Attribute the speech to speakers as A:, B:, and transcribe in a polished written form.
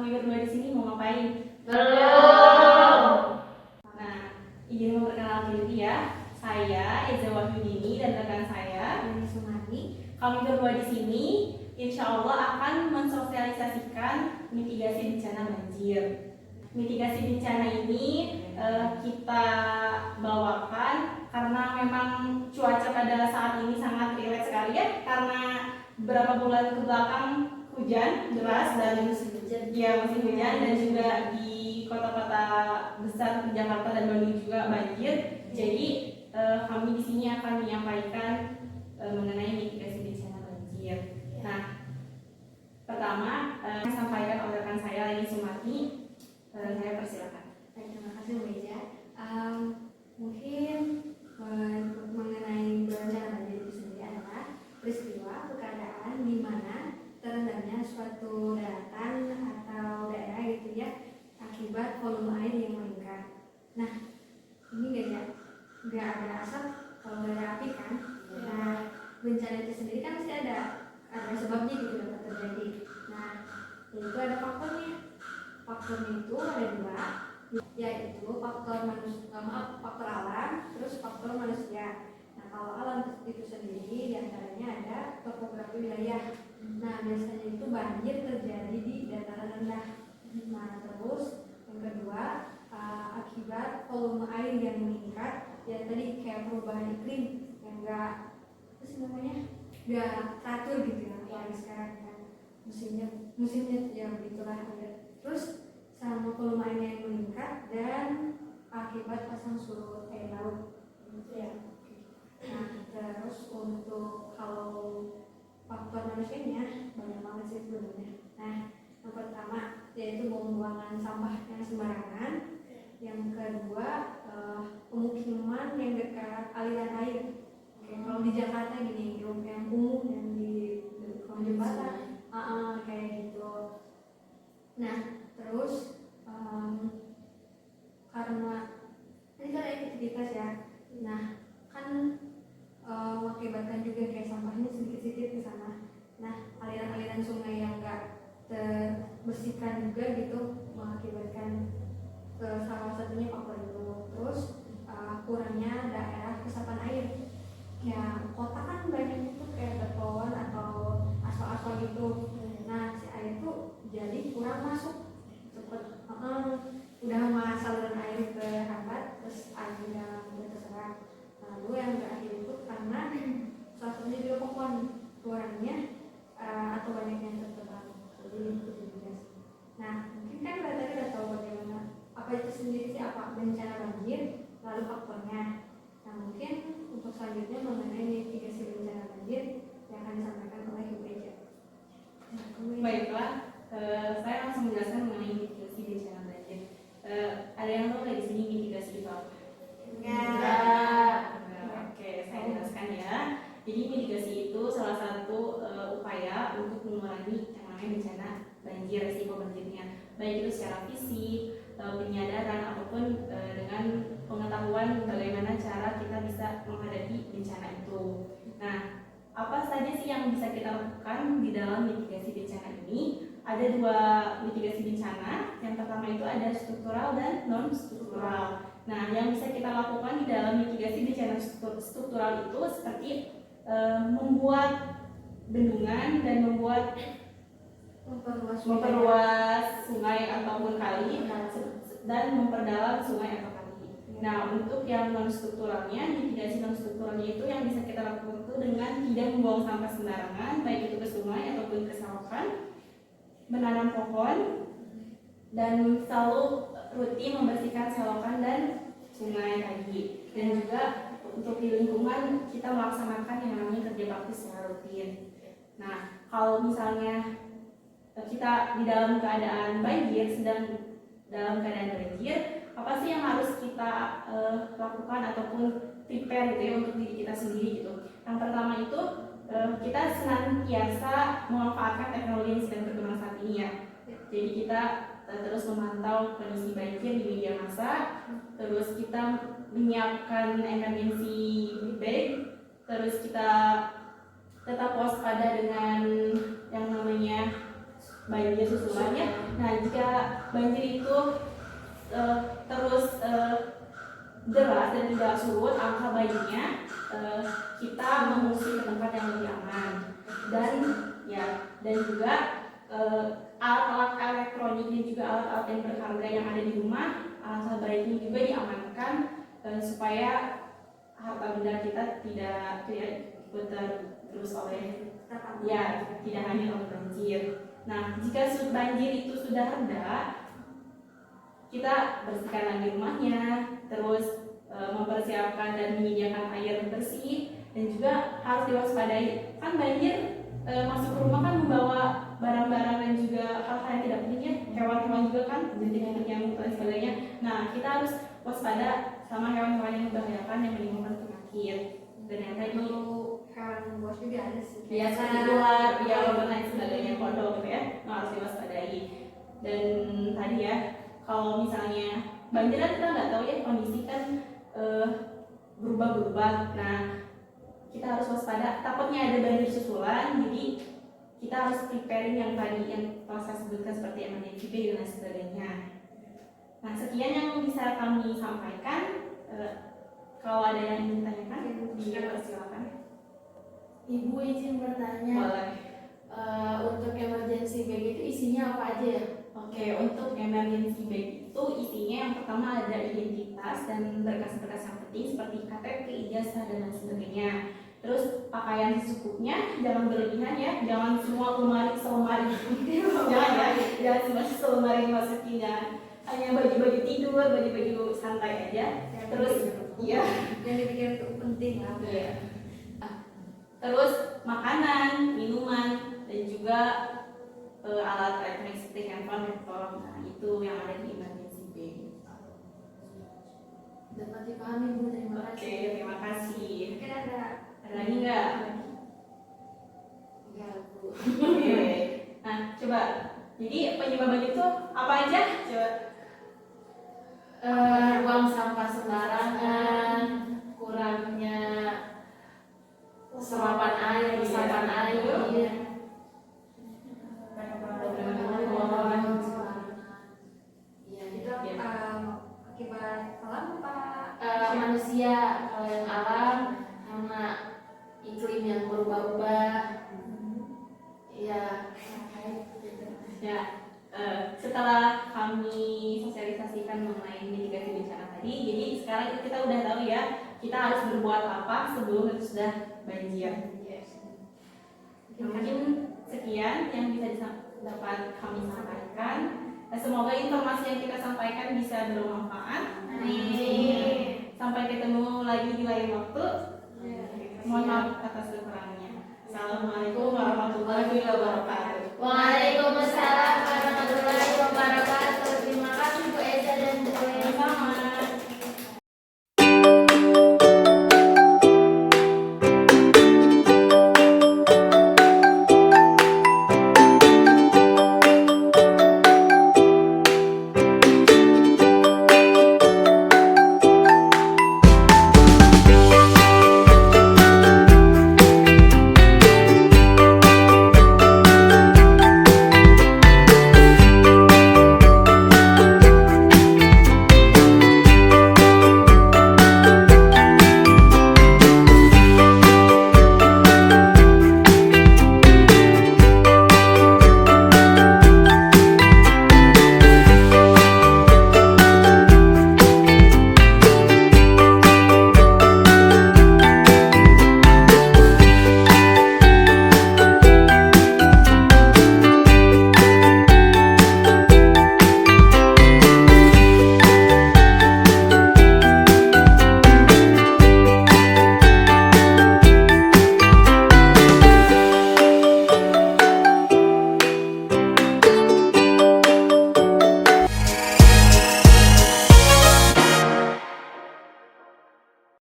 A: kami berdua di sini mau ngapain?
B: Belum.
A: Nah, izin memperkenalkan diri ya. Saya Eza Wahyudini dan rekan saya
B: Dari Sumani.
A: Kami berdua di sini insya Allah akan mensosialisasikan mitigasi bencana banjir. Mitigasi bencana ini kita bawakan karena memang cuaca pada saat ini sangat relaks sekali ya, karena beberapa bulan ke belakang hujan deras dan musim hujan dan juga di kota-kota besar seperti Jakarta dan Bandung juga banjir. Jadi kami di sini akan menyampaikan mengenai mitigasi bencana banjir. Nah, pertama yang disampaikan oleh rekan saya Leni Sumarni. Saya persilakan.
B: Terima kasih Bu Eza. Mungkin mengenai bencana banjir itu sendiri adalah peristiwa atau keadaan di mana terendamnya suatu daratan atau daerah gitu ya akibat volume air yang meningkat. Nah, ini nggak ada asap kalau nggak ada api kan. Nah, bencana itu sendiri kan pasti ada sebabnya gitu dapat terjadi. Nah, itu ada faktornya. Faktornya itu ada dua, yaitu faktor alam, terus faktor manusia. Nah, kalau alam itu sendiri diantaranya ada topografi wilayah. Nah, biasanya itu banjir terjadi di dataran rendah. Nah, terus yang kedua akibat volume air yang meningkat, ya tadi kayak perubahan iklim yang enggak teratur gitu ya, apalagi sekarang kan musimnya ya begitulah ada. Terus sama volume air yang meningkat dan akibat pasang surut air laut gitu ya. Nah, terus untuk kalau faktor manusianya banyak banget sih sebenarnya. Nah, yang pertama yaitu pembuangan sampah yang sembarangan. Yang kedua pemukiman yang dekat aliran air. Kalau di Jakarta gini, yang kumuh yang di kolong jembatan, kayak gitu. Nah, terus karena ini kan aktivitas ya. Nah, kan mengakibatkan juga kayak sampahnya sedikit-sedikit ke sana. Nah, aliran-aliran sungai yang enggak terbersihkan juga gitu mengakibatkan salah satunya faktor itu. Terus kurangnya daerah resapan air. Ya, kota kan banyak itu kayak beton atau aspal-aspal gitu. Nah, si air tuh jadi kurang masuk cepet. Udah sama saluran air terhambat, terus air dalam udah terserap. Lalu yang terakhir itu karena salah satunya juga pohon kurangnya atau banyaknya tertebang. Jadi itu juga sih. Nah, mungkin kan tadi udah tahu bagaimana apa itu sendiri sih, apa bencana banjir, lalu faktornya. Nah, mungkin untuk selanjutnya mengenai mitigasi bencana banjir yang akan disampaikan oleh Ibu Eja.
A: Baiklah, saya langsung menjelaskan mengenai mitigasi bencana banjir. Ada yang tahu nggak di sini mitigasi itu apa?
B: Enggak.
A: Oke, saya jelaskan ya. Jadi mitigasi itu salah satu upaya untuk mengurangi yang namanya bencana banjir, risiko banjirnya, baik itu secara fisik, penyadaran ataupun dengan pengetahuan bagaimana cara kita bisa menghadapi bencana itu. Nah, apa saja sih yang bisa kita lakukan di dalam mitigasi bencana ini? Ada dua mitigasi bencana. Yang pertama itu ada struktural dan non struktural. Nah, yang bisa kita lakukan di dalam mitigasi bencana struktural itu seperti membuat bendungan dan memperluas sungai ataupun kali dan memperdalam sungai atau kali. Nah, untuk yang non strukturalnya, mitigasi non strukturalnya itu yang bisa kita lakukan itu dengan tidak membuang sampah sembarangan, baik itu ke sungai ataupun ke selokan, menanam pohon, dan selalu rutin membersihkan selokan dan sungai tadi. Dan juga untuk di lingkungan kita melaksanakan yang namanya kerja bakti secara rutin. Nah, kalau misalnya kita di dalam keadaan banjir, sedang dalam keadaan banjir, apa sih yang harus kita lakukan ataupun prepare gitu ya untuk diri kita sendiri gitu. Yang pertama itu kita senantiasa memanfaatkan teknologi yang sedang berkembang saat ini ya. Jadi kita terus memantau kondisi banjir di media massa, terus kita menyiapkan emergency bag, terus kita tetap waspada dengan yang namanya banjir susulannya, Nah, jika banjir itu terus deras dan tidak surut, alangkah baiknya kita mengungsi ke tempat yang lebih aman. Dan juga alat-alat elektronik dan juga alat-alat yang berharga yang ada di rumah, alangkah baiknya juga diamankan supaya harta benda kita tidak ikut terus oleh tidak hanya oleh banjir. Nah, jika banjir itu sudah reda, kita bersihkan lagi rumahnya, terus mempersiapkan dan menyediakan air bersih, dan juga harus diwaspadai. Kan banjir masuk ke rumah kan membawa barang-barang dan juga hal-hal yang tidak penting ya, hewan-hewan juga kan, jentik-jentik nyamuk dan sebagainya. Nah, kita harus waspada sama hewan-hewan yang membahayakan yang menimbulkan penyakit. Dan yang tadi
B: hewan buas juga ada sih.
A: Ya, seperti ular, lobster dan sebagainya, kodok gitu ya, harus diwaspadai. Dan tadi ya, kalau misalnya banjir kan kita nggak tahu ya, kondisi kan berubah-berubah. Nah, kita harus waspada, takutnya ada banjir susulan, jadi kita harus preparing yang tadi yang telah saya sebutkan seperti emergency bag dan sebagainya. Nah, sekian yang bisa kami sampaikan. Kalau ada yang ingin ditanyakan, silakan.
C: Ibu izin bertanya.
A: Boleh.
C: Untuk emergency bag itu isinya apa aja ya?
A: Oke, untuk emergency bag itu isinya yang pertama ada identitas dan berkas-berkas yang penting seperti KTP, ijazah dan lain sebagainya. Terus pakaian secukupnya, jangan berlebihan ya, jangan semua selemari jangan ya, jangan semua selemari masukin, jangan hanya baju-baju tidur, baju-baju santai aja. Terus iya,
B: yang dipikir itu penting lah.
A: iya. Terus makanan, minuman, dan juga alat elektronik seperti handphone, laptop. Nah, itu yang ada di emergency bag.
C: Dapat dipahami Bu, terima
A: Oke,
C: kasih.
A: terima kasih.
B: Mungkin ada
A: Lagi nggak?
C: Enggak Bu.
A: Oke. Nah, coba. Jadi penyebab itu apa aja? Coba.
C: Buang sampah sembarangan, kurangnya serapan air, resapan air,
B: itu akibat alam apa?
C: manusia. Kalau yang alam karena iklim yang berubah-ubah, ya.
A: Ya, setelah kami sosialisasikan mengenai mitigasi bencana tadi, jadi sekarang kita udah tahu ya, kita harus berbuat apa sebelum itu sudah banjir. Mungkin sekian yang bisa dapat kami sampaikan. Semoga informasi yang kita sampaikan bisa bermanfaat. Sampai ketemu lagi di lain waktu. Mohon maaf atas kekurangannya. Assalamualaikum warahmatullahi wabarakatuh.
C: Waalaikumsalam.